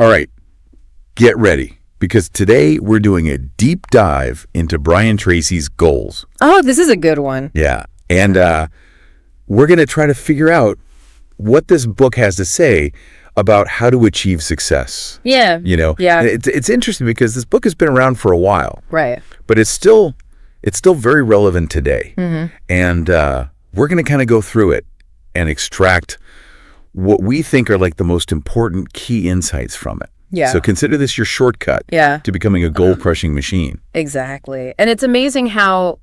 All right, get ready, because today we're doing a deep dive into Brian Tracy's goals. Oh, this is a good one. Yeah, and we're going to try to figure out what this book has to say about how to achieve success. Yeah. And it's interesting because this book has been around for a while. Right. But it's still very relevant today. Mm-hmm. And we're going to kind of go through it and extract what we think are like the most important key insights from it. Yeah. So consider this your shortcut to becoming a goal-crushing machine. Exactly. And it's amazing how,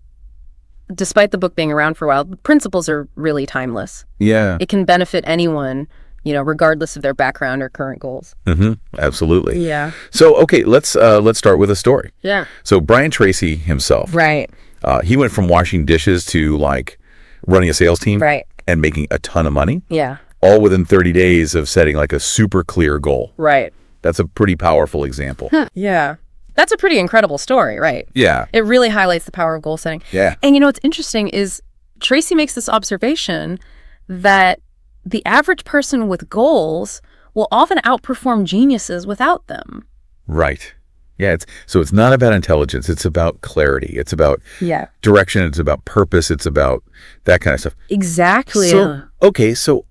despite the book being around for a while, the principles are really timeless. Yeah. It can benefit anyone, regardless of their background or current goals. Mm-hmm. Absolutely. Yeah. So, okay, let's start with a story. Yeah. So Brian Tracy himself. Right. He went from washing dishes to like running a sales team. Right. And making a ton of money. Yeah. All within 30 days of setting like a super clear goal. Right. That's a pretty powerful example. Yeah. That's a pretty incredible story, right? Yeah. It really highlights the power of goal setting. Yeah. And what's interesting is Tracy makes this observation that the average person with goals will often outperform geniuses without them. Right. Yeah. It's not about intelligence. It's about clarity. It's about direction. It's about purpose. It's about that kind of stuff. Exactly. So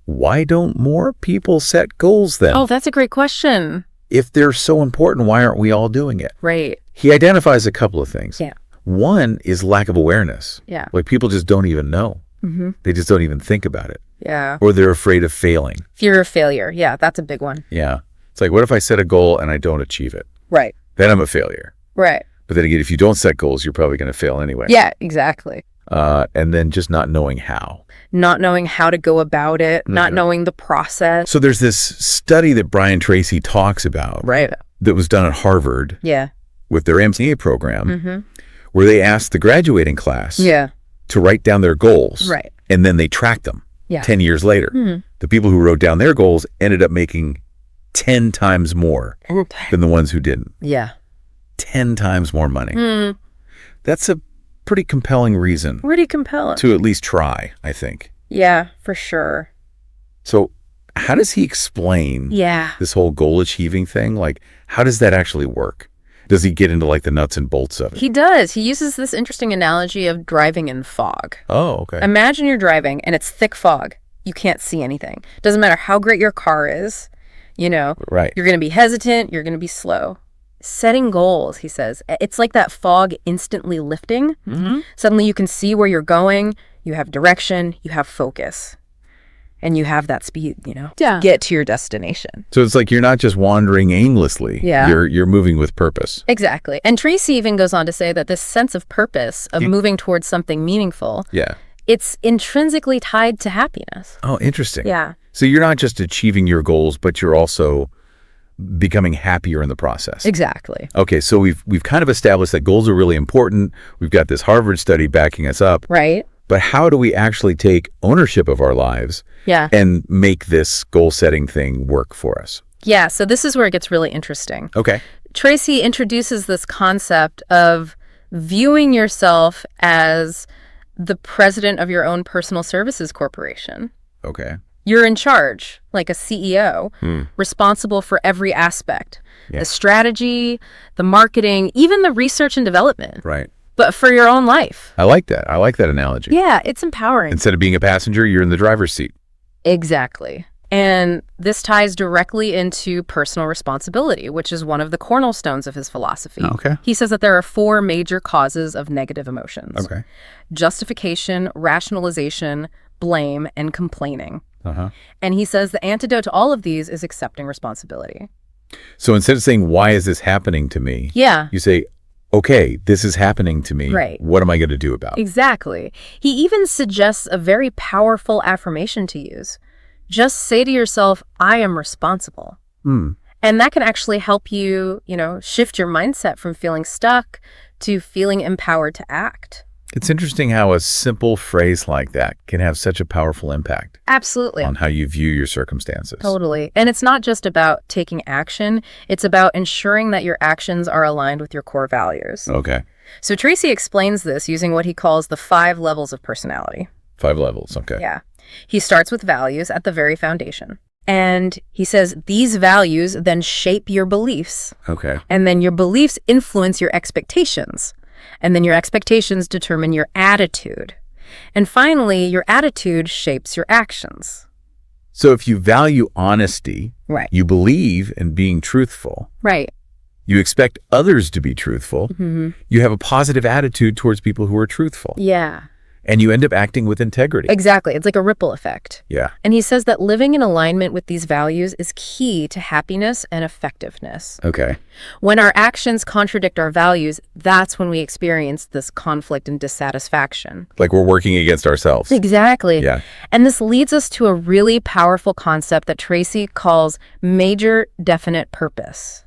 why don't more people set goals then? Oh, that's a great question. If they're so important, why aren't we all doing it? Right. He identifies a couple of things. Yeah. One is lack of awareness. Yeah. Like people just don't even know. Mm-hmm. They just don't even think about it. Yeah. Or they're afraid of failing. Fear of failure. Yeah, that's a big one. Yeah. It's like, what if I set a goal and I don't achieve it? Right. Then I'm a failure. Right. But then again, if you don't set goals, you're probably going to fail anyway. Yeah, exactly. And then just not knowing how. Not knowing how to go about it, not knowing the process. So there's this study that Brian Tracy talks about. Right. That was done at Harvard. Yeah. With their MBA program. Where they asked the graduating class to write down their goals. Right. And then they tracked them 10 years later. The people who wrote down their goals ended up making 10 times more than the ones who didn't. Yeah. 10 times more money. That's a pretty compelling reason. Pretty compelling. To at least try, I think. Yeah, for sure. So how does he explain this whole goal achieving thing? Like, how does that actually work? Does he get into like the nuts and bolts of it? He does. He uses this interesting analogy of driving in fog. Oh, okay. Imagine you're driving and it's thick fog. You can't see anything. Doesn't matter how great your car is, Right. You're going to be hesitant. You're going to be slow. Setting goals, he says, it's like that fog instantly lifting. Suddenly you can see where you're going. You have direction. You have focus. And you have that speed, to get to your destination. So it's like you're not just wandering aimlessly. Yeah. You're moving with purpose. Exactly. And Tracy even goes on to say that this sense of purpose, of moving towards something meaningful, it's intrinsically tied to happiness. Oh, interesting. Yeah. So you're not just achieving your goals, but you're also becoming happier in the process. Exactly. Okay, so we've kind of established that goals are really important. We've got this Harvard study backing us up. Right. But how do we actually take ownership of our lives and make this goal-setting thing work for us? Yeah, so this is where it gets really interesting. Okay. Tracy introduces this concept of viewing yourself as the president of your own personal services corporation. Okay. You're in charge, like a CEO, responsible for every aspect. The strategy, the marketing, even the research and development. Right. But for your own life. I like that. I like that analogy. Yeah, it's empowering. Instead of being a passenger, you're in the driver's seat. Exactly. And this ties directly into personal responsibility, which is one of the cornerstones of his philosophy. Okay. He says that there are 4 major causes of negative emotions. Okay. Justification, rationalization, blame, and complaining. And he says the antidote to all of these is accepting responsibility. So instead of saying, why is this happening to me? Yeah. You say, okay, this is happening to me. Right. What am I going to do about it? Exactly. He even suggests a very powerful affirmation to use. Just say to yourself, I am responsible. And that can actually help you, shift your mindset from feeling stuck to feeling empowered to act. It's interesting how a simple phrase like that can have such a powerful impact. Absolutely. On how you view your circumstances. Totally. And it's not just about taking action. It's about ensuring that your actions are aligned with your core values. Okay. So Tracy explains this using what he calls the 5 levels of personality. 5 levels. Okay. Yeah. He starts with values at the very foundation. And he says these values then shape your beliefs. Okay. And then your beliefs influence your expectations. And then your expectations determine your attitude. And finally, your attitude shapes your actions. So if you value honesty, right, you believe in being truthful, right, you expect others to be truthful, you have a positive attitude towards people who are truthful. Yeah. And you end up acting with integrity. Exactly. It's like a ripple effect. Yeah. And he says that living in alignment with these values is key to happiness and effectiveness. Okay. When our actions contradict our values, that's when we experience this conflict and dissatisfaction. Like we're working against ourselves. Exactly. Yeah. And this leads us to a really powerful concept that Tracy calls major definite purpose.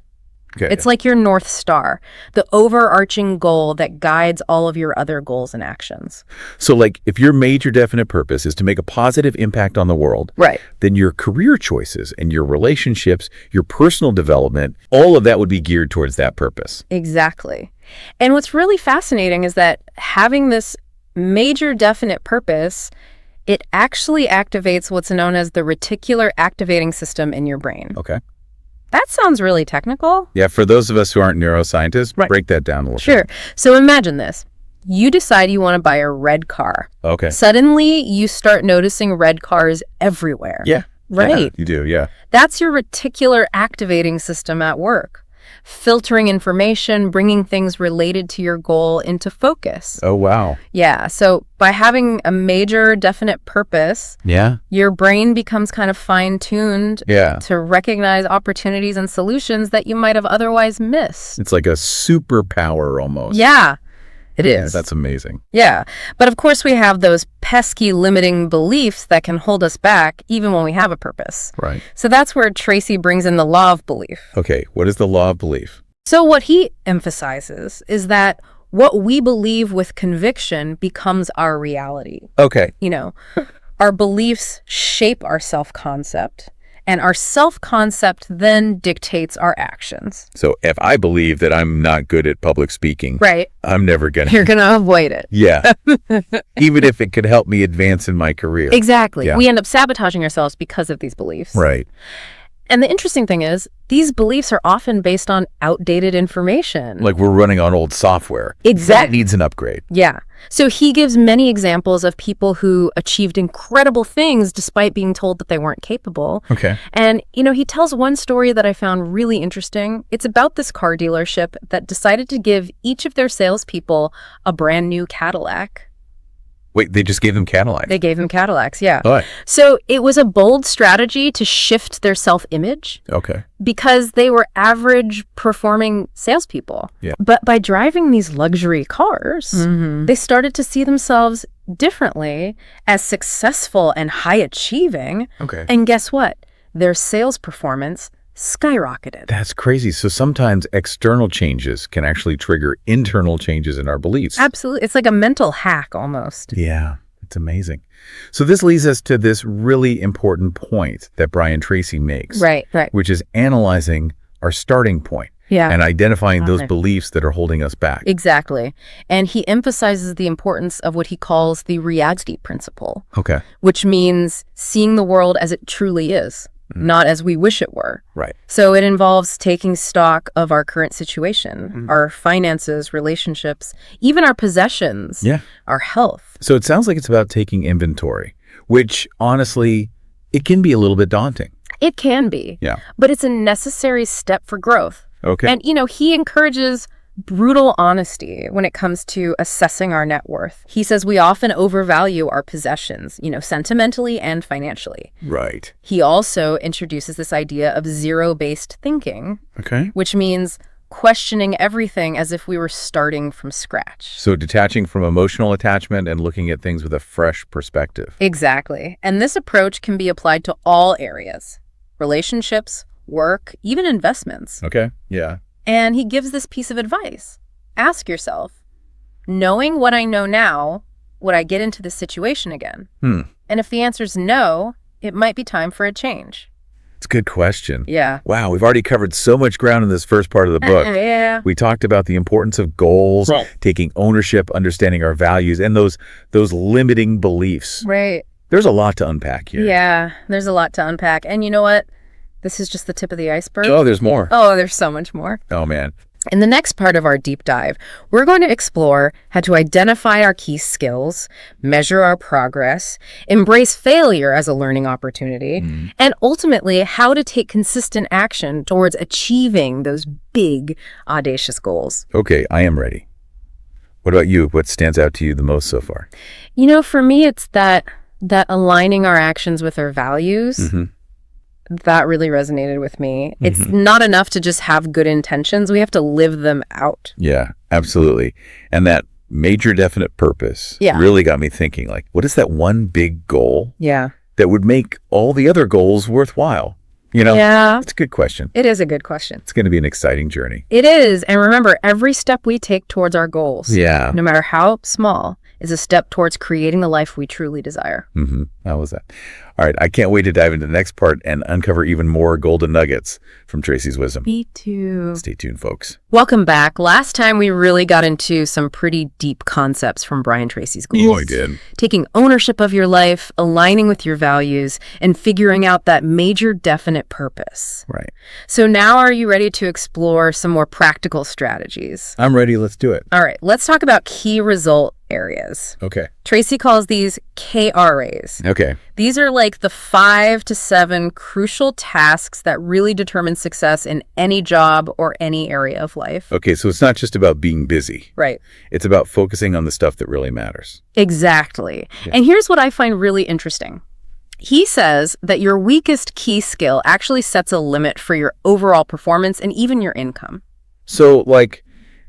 Okay. It's like your North Star, the overarching goal that guides all of your other goals and actions. So like if your major definite purpose is to make a positive impact on the world, right, then your career choices and your relationships, your personal development, all of that would be geared towards that purpose. Exactly. And what's really fascinating is that having this major definite purpose, it actually activates what's known as the reticular activating system in your brain. Okay. That sounds really technical. Yeah, for those of us who aren't neuroscientists, break that down a little bit. Sure. So imagine this. You decide you want to buy a red car. Okay. Suddenly, you start noticing red cars everywhere. Yeah. Right. Yeah, you do, yeah. That's your reticular activating system at work. Filtering information, bringing things related to your goal into focus. Oh, wow. Yeah. So by having a major definite purpose, your brain becomes kind of fine-tuned to recognize opportunities and solutions that you might have otherwise missed. It's like a superpower almost. Yeah. It is. That's amazing. Yeah. But of course, we have those pesky limiting beliefs that can hold us back even when we have a purpose. Right. So that's where Tracy brings in the law of belief. Okay. What is the law of belief? So what he emphasizes is that what we believe with conviction becomes our reality. Okay. You know, our beliefs shape our self-concept. And our self-concept then dictates our actions. So if I believe that I'm not good at public speaking, right, I'm never going to. You're going to avoid it. Yeah. Even if it could help me advance in my career. Exactly. Yeah. We end up sabotaging ourselves because of these beliefs. Right. And the interesting thing is, these beliefs are often based on outdated information. Like we're running on old software. Exactly. That needs an upgrade. Yeah. So he gives many examples of people who achieved incredible things despite being told that they weren't capable. Okay. And, you know, he tells one story that I found really interesting. It's about this car dealership that decided to give each of their salespeople a brand new Cadillac. Wait, they just gave them Cadillacs? They gave them Cadillacs, yeah. Oh. So it was a bold strategy to shift their self-image. Okay. Because they were average performing salespeople. Yeah. But by driving these luxury cars, they started to see themselves differently as successful and high achieving. Okay. And guess what? Their sales performance skyrocketed. That's crazy. So sometimes external changes can actually trigger internal changes in our beliefs. Absolutely. It's like a mental hack almost. Yeah, it's amazing. So this leads us to this really important point that Brian Tracy makes. Right. Which is analyzing our starting point. Yeah. And identifying those beliefs that are holding us back. Exactly. And he emphasizes the importance of what he calls the reality principle. Okay. Which means seeing the world as it truly is. Not as we wish it were. Right. So it involves taking stock of our current situation, our finances, relationships, even our possessions, our health. So it sounds like it's about taking inventory, which honestly, it can be a little bit daunting. It can be. Yeah. But it's a necessary step for growth. Okay. And, you know, he encourages brutal honesty when it comes to assessing our net worth. He says we often overvalue our possessions, you know, sentimentally and financially. Right. He also introduces this idea of zero-based thinking, which means questioning everything as if we were starting from scratch. So detaching from emotional attachment and looking at things with a fresh perspective. Exactly. And this approach can be applied to all areas: relationships, work, even investments. Okay. Yeah. And he gives this piece of advice. Ask yourself, knowing what I know now, would I get into this situation again? And if the answer is no, it might be time for a change. It's a good question. Yeah. Wow, we've already covered so much ground in this first part of the book. Yeah. We talked about the importance of goals, taking ownership, understanding our values, and those limiting beliefs. Right. There's a lot to unpack here. Yeah, there's a lot to unpack. And you know what? This is just the tip of the iceberg. Oh, there's more. Oh, there's so much more. Oh, man. In the next part of our deep dive, we're going to explore how to identify our key skills, measure our progress, embrace failure as a learning opportunity, and ultimately how to take consistent action towards achieving those big, audacious goals. Okay, I am ready. What about you? What stands out to you the most so far? You know, for me, it's that aligning our actions with our values. That really resonated with me. It's not enough to just have good intentions. We have to live them out. Yeah, absolutely. And that major definite purpose really got me thinking, like, what is that one big goal that would make all the other goals worthwhile? You know, it's a good question. It is a good question. It's going to be an exciting journey. It is. And remember, every step we take towards our goals, no matter how small, is a step towards creating the life we truly desire. How was that? All right, I can't wait to dive into the next part and uncover even more golden nuggets from Tracy's wisdom. Me too. Stay tuned, folks. Welcome back. Last time we really got into some pretty deep concepts from Brian Tracy's goals. Oh, I did. Taking ownership of your life, aligning with your values, and figuring out that major definite purpose. Right. So now are you ready to explore some more practical strategies? I'm ready. Let's do it. All right, let's talk about key result areas. Okay. Tracy calls these KRAs. Okay. These are like the 5 to 7 crucial tasks that really determine success in any job or any area of life. Okay, so it's not just about being busy. Right. It's about focusing on the stuff that really matters. Exactly. Yeah. And here's what I find really interesting. He says that your weakest key skill actually sets a limit for your overall performance and even your income. So, like,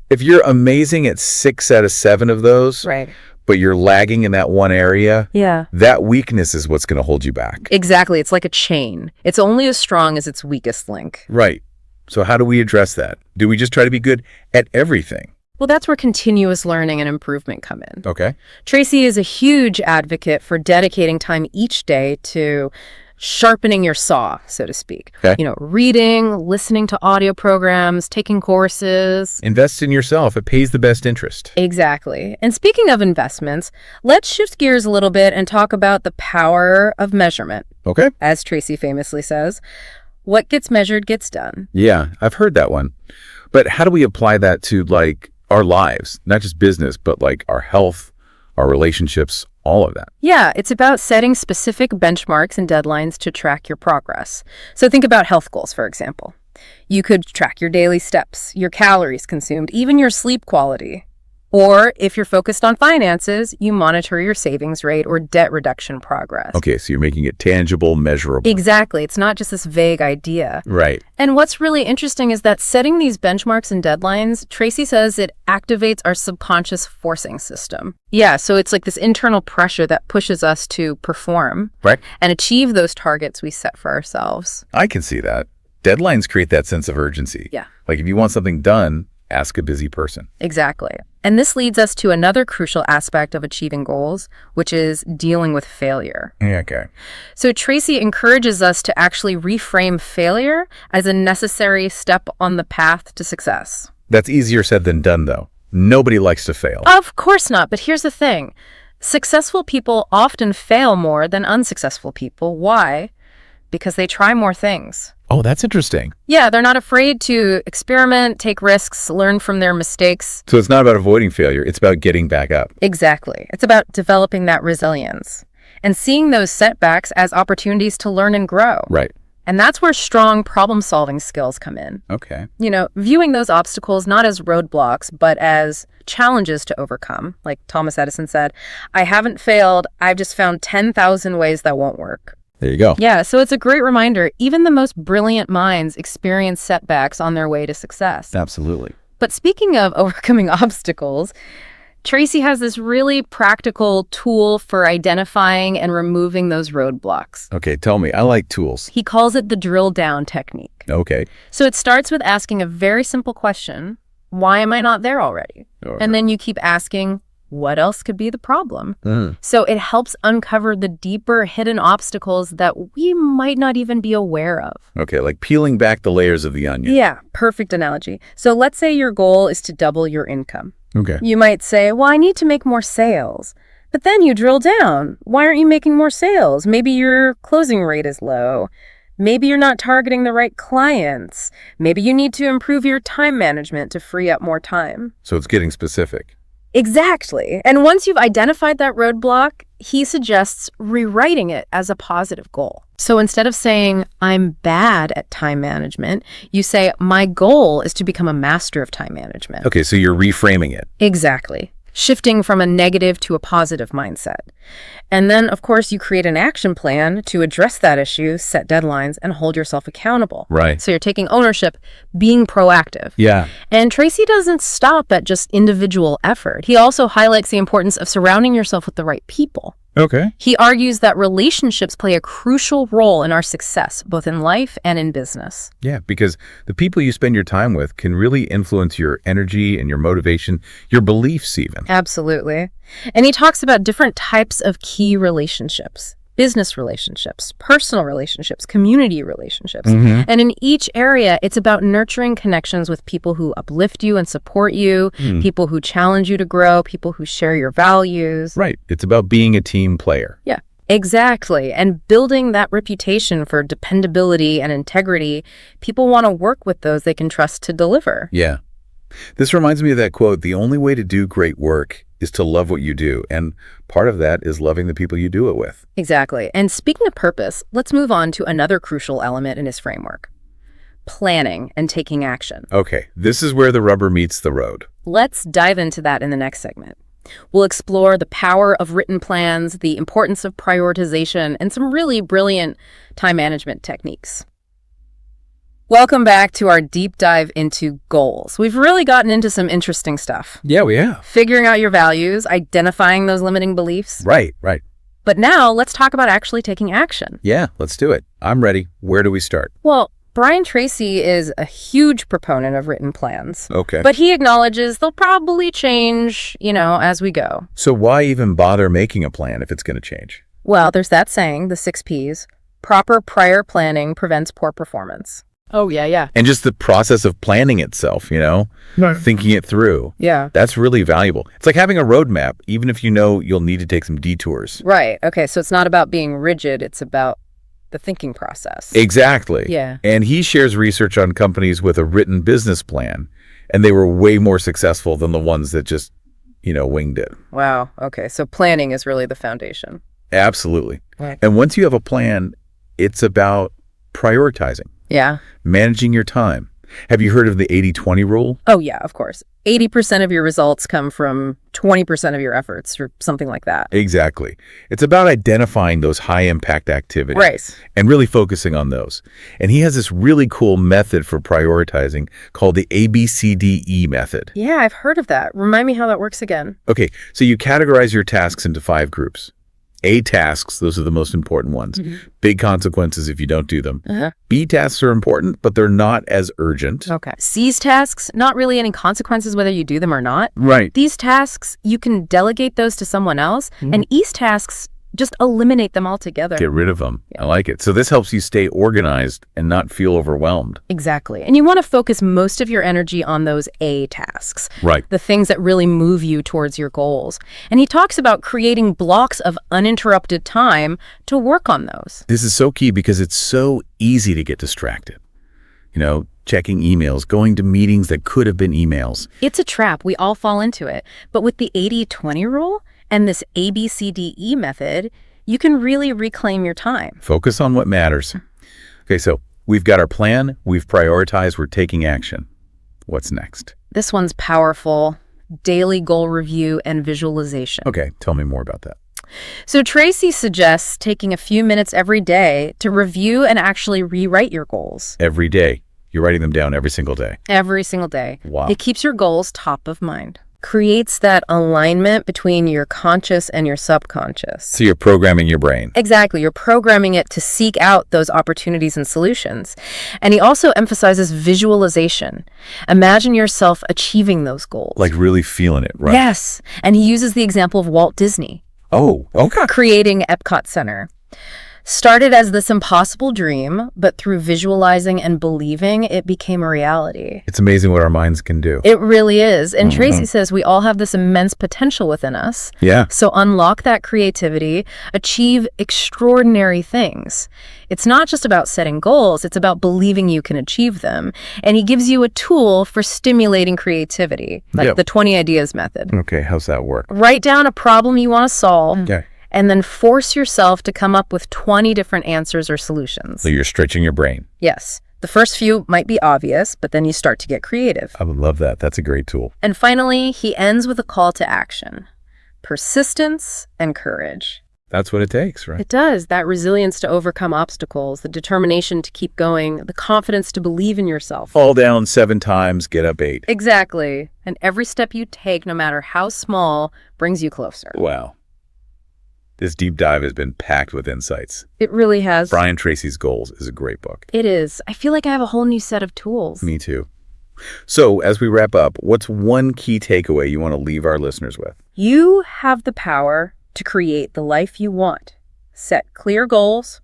if you're amazing at 6 out of 7 of those, right, but you're lagging in that one area, that weakness is what's going to hold you back. Exactly. It's like a chain. It's only as strong as its weakest link. Right. So how do we address that? Do we just try to be good at everything? Well, that's where continuous learning and improvement come in. Okay. Tracy is a huge advocate for dedicating time each day to sharpening your saw, so to speak. Okay. You know, reading, listening to audio programs, taking courses. Invest in yourself. It pays the best interest. Exactly. And speaking of investments, let's shift gears a little bit and talk about the power of measurement. Okay. As Tracy famously says, what gets measured gets done. Yeah, I've heard that one. But how do we apply that to, like, our lives? Not just business, but like our health, our relationships, all of that. Yeah, it's about setting specific benchmarks and deadlines to track your progress. So think about health goals, for example. You could track your daily steps, your calories consumed, even your sleep quality. Or if you're focused on finances, you monitor your savings rate or debt reduction progress. Okay, so you're making it tangible, measurable. Exactly. It's not just this vague idea. Right. And what's really interesting is that setting these benchmarks and deadlines, Tracy says it activates our subconscious forcing system. Yeah, so it's like this internal pressure that pushes us to perform and achieve those targets we set for ourselves. I can see that. Deadlines create that sense of urgency. Yeah. Like if you want something done, ask a busy person. Exactly. And this leads us to another crucial aspect of achieving goals, which is dealing with failure. Okay. So Tracy encourages us to actually reframe failure as a necessary step on the path to success. That's easier said than done, though. Nobody likes to fail. Of course not. But here's the thing. Successful people often fail more than unsuccessful people. Why? Because they try more things. Oh, that's interesting. Yeah, they're not afraid to experiment, take risks, learn from their mistakes. So it's not about avoiding failure. It's about getting back up. Exactly. It's about developing that resilience and seeing those setbacks as opportunities to learn and grow. Right. And that's where strong problem-solving skills come in. Okay. You know, viewing those obstacles not as roadblocks, but as challenges to overcome. Like Thomas Edison said, I haven't failed. I've just found 10,000 ways that won't work. There you go. Yeah, so it's a great reminder. Even the most brilliant minds experience setbacks on their way to success. Absolutely. But speaking of overcoming obstacles, Tracy has this really practical tool for identifying and removing those roadblocks. Okay, tell me. I like tools. He calls it the drill down technique. Okay. So it starts with asking a very simple question. Why am I not there already? And then you keep asking, what else could be the problem? So it helps uncover the deeper hidden obstacles that we might not even be aware of. Okay, like peeling back the layers of the onion. Yeah, perfect analogy. So let's say your goal is to double your income. Okay. You might say, well, I need to make more sales. But then you drill down. Why aren't you making more sales? Maybe your closing rate is low. Maybe you're not targeting the right clients. Maybe you need to improve your time management to free up more time. So it's getting specific. Exactly. And once you've identified that roadblock, he suggests rewriting it as a positive goal. So instead of saying, I'm bad at time management, you say, my goal is to become a master of time management. Okay, so you're reframing it. Exactly. Shifting from a negative to a positive mindset. And then, of course, you create an action plan to address that issue, set deadlines, and hold yourself accountable. Right. So you're taking ownership, being proactive. Yeah. And Tracy doesn't stop at just individual effort. He also highlights the importance of surrounding yourself with the right people. Okay. He argues that relationships play a crucial role in our success, both in life and in business. Yeah, because the people you spend your time with can really influence your energy and your motivation, your beliefs even. Absolutely. And he talks about different types of key relationships. Business relationships, personal relationships, community relationships. And in each area, it's about nurturing connections with people who uplift you and support you, people who challenge you to grow, people who share your values. Right. It's about being a team player. Yeah, exactly. And building that reputation for dependability and integrity, people want to work with those they can trust to deliver. Yeah. This reminds me of that quote, the only way to do great work is to love what you do. And part of that is loving the people you do it with. Exactly. And speaking of purpose, let's move on to another crucial element in his framework. Planning and taking action. Okay, this is where the rubber meets the road. Let's dive into that in the next segment. We'll explore the power of written plans, the importance of prioritization, and some really brilliant time management techniques. Welcome back to our deep dive into goals. We've really gotten into some interesting stuff. Yeah, we have. Figuring out your values, identifying those limiting beliefs. Right. But now let's talk about actually taking action. Yeah, let's do it. I'm ready. Where do we start? Well, Brian Tracy is a huge proponent of written plans. Okay. But he acknowledges they'll probably change, as we go. So why even bother making a plan if it's going to change? Well, there's that saying, the 6 Ps. Proper prior planning prevents poor performance. Oh, yeah. And just the process of planning itself, thinking it through. Yeah. That's really valuable. It's like having a roadmap, even if you know you'll need to take some detours. Right. Okay. So it's not about being rigid. It's about the thinking process. Exactly. Yeah. And he shares research on companies with a written business plan, and they were way more successful than the ones that just, winged it. Wow. Okay. So planning is really the foundation. Absolutely. Right. And once you have a plan, it's about prioritizing. Yeah. Managing your time. Have you heard of the 80-20 rule? Oh, yeah, of course. 80% of your results come from 20% of your efforts or something like that. Exactly. It's about identifying those high-impact activities. Right. And really focusing on those. And he has this really cool method for prioritizing called the ABCDE method. Yeah, I've heard of that. Remind me how that works again. Okay, so you categorize your tasks into 5 groups. A tasks, those are the most important ones. Big consequences if you don't do them. B tasks are important, but they're not as urgent. Okay. C's tasks, not really any consequences whether you do them or not. Right. These tasks, you can delegate those to someone else. And E's tasks, just eliminate them altogether. Get rid of them. Yeah. I like it. So this helps you stay organized and not feel overwhelmed. Exactly. And you want to focus most of your energy on those A tasks. Right. The things that really move you towards your goals. And he talks about creating blocks of uninterrupted time to work on those. This is so key because it's so easy to get distracted. Checking emails, going to meetings that could have been emails. It's a trap. We all fall into it. But with the 80-20 rule and this ABCDE method, you can really reclaim your time. Focus on what matters. Okay, so we've got our plan, we've prioritized, we're taking action. What's next? This one's powerful. Daily goal review and visualization. Okay, tell me more about that. So Tracy suggests taking a few minutes every day to review and actually rewrite your goals. Every day. You're writing them down every single day. Every single day. Wow. It keeps your goals top of mind. Creates that alignment between your conscious and your subconscious. So you're programming your brain. Exactly. You're programming it to seek out those opportunities and solutions. And he also emphasizes visualization. Imagine yourself achieving those goals. Like really feeling it, right? Yes. And he uses the example of Walt Disney. Oh, okay. Creating Epcot Center. Started as this impossible dream, but through visualizing and believing, it became a reality. It's amazing what our minds can do. It really is. And Tracy says we all have this immense potential within us. Yeah. So unlock that creativity, achieve extraordinary things. It's not just about setting goals, it's about believing you can achieve them. And he gives you a tool for stimulating creativity, like the 20 ideas method. Okay, how's that work? Write down a problem you want to solve. Okay. And then force yourself to come up with 20 different answers or solutions. So you're stretching your brain. Yes. The first few might be obvious, but then you start to get creative. I would love that. That's a great tool. And finally, he ends with a call to action. Persistence and courage. That's what it takes, right? It does. That resilience to overcome obstacles, the determination to keep going, the confidence to believe in yourself. Fall down 7 times, get up 8. Exactly. And every step you take, no matter how small, brings you closer. Wow. This deep dive has been packed with insights. It really has. Brian Tracy's Goals is a great book. It is. I feel like I have a whole new set of tools. Me too. So, as we wrap up, what's one key takeaway you want to leave our listeners with? You have the power to create the life you want. Set clear goals,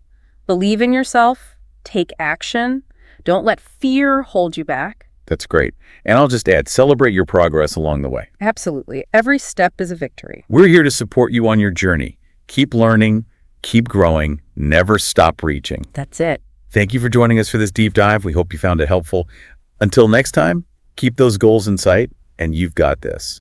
believe in yourself, take action. Don't let fear hold you back. That's great. And I'll just add, celebrate your progress along the way. Absolutely. Every step is a victory. We're here to support you on your journey. Keep learning, keep growing, never stop reaching. That's it. Thank you for joining us for this deep dive. We hope you found it helpful. Until next time, keep those goals in sight, and you've got this.